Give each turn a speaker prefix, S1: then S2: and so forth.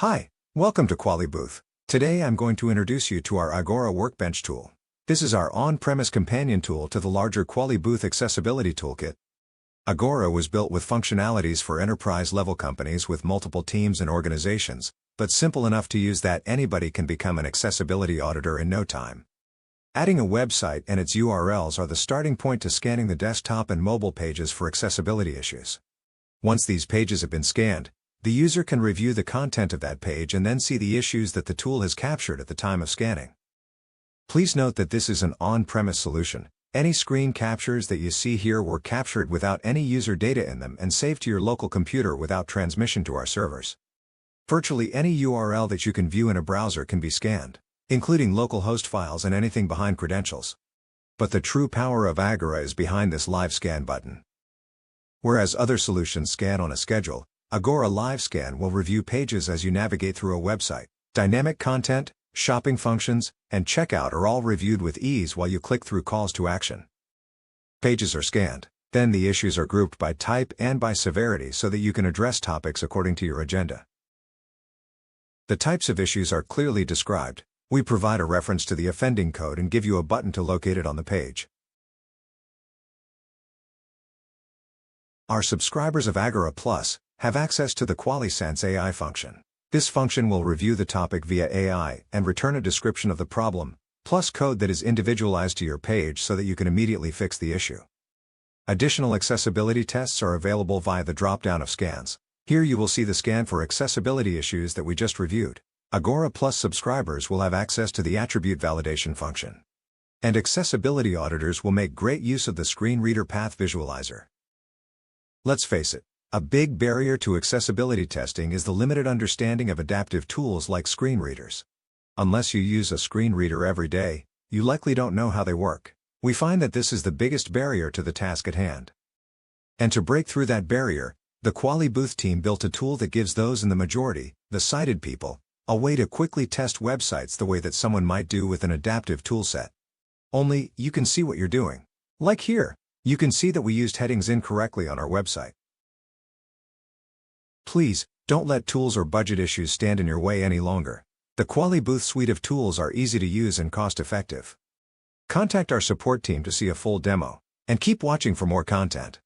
S1: Hi, welcome to QualiBooth. Today I'm going to introduce you to our Agora workbench tool. This is our on-premise companion tool to the larger QualiBooth accessibility toolkit. Agora was built with functionalities for enterprise-level companies with multiple teams and organizations, but simple enough to use that anybody can become an accessibility auditor in no time. Adding a website and its URLs are the starting point to scanning the desktop and mobile pages for accessibility issues. Once these pages have been scanned, the user can review the content of that page and then see the issues that the tool has captured at the time of scanning. Please note that this is an on-premise solution. Any screen captures that you see here were captured without any user data in them and saved to your local computer without transmission to our servers. Virtually any URL that you can view in a browser can be scanned, including localhost files and anything behind credentials. But the true power of Agora is behind this live scan button. Whereas other solutions scan on a schedule, Agora Live Scan will review pages as you navigate through a website. Dynamic content, shopping functions, and checkout are all reviewed with ease while you click through calls to action. Pages are scanned, then the issues are grouped by type and by severity so that you can address topics according to your agenda. The types of issues are clearly described. We provide a reference to the offending code and give you a button to locate it on the page. Our subscribers of Agora Plus have access to the QualiSense AI function. This function will review the topic via AI and return a description of the problem, plus code that is individualized to your page so that you can immediately fix the issue. Additional accessibility tests are available via the drop-down of scans. Here you will see the scan for accessibility issues that we just reviewed. Agora Plus subscribers will have access to the attribute validation function. And accessibility auditors will make great use of the screen reader path visualizer. Let's face it, a big barrier to accessibility testing is the limited understanding of adaptive tools like screen readers. Unless you use a screen reader every day, you likely don't know how they work. We find that this is the biggest barrier to the task at hand. And to break through that barrier, the QualiBooth team built a tool that gives those in the majority, the sighted people, a way to quickly test websites the way that someone might do with an adaptive toolset. Only, you can see what you're doing. Like here, you can see that we used headings incorrectly on our website. Please, don't let tools or budget issues stand in your way any longer. The QualiBooth suite of tools are easy to use and cost-effective. Contact our support team to see a full demo, and keep watching for more content.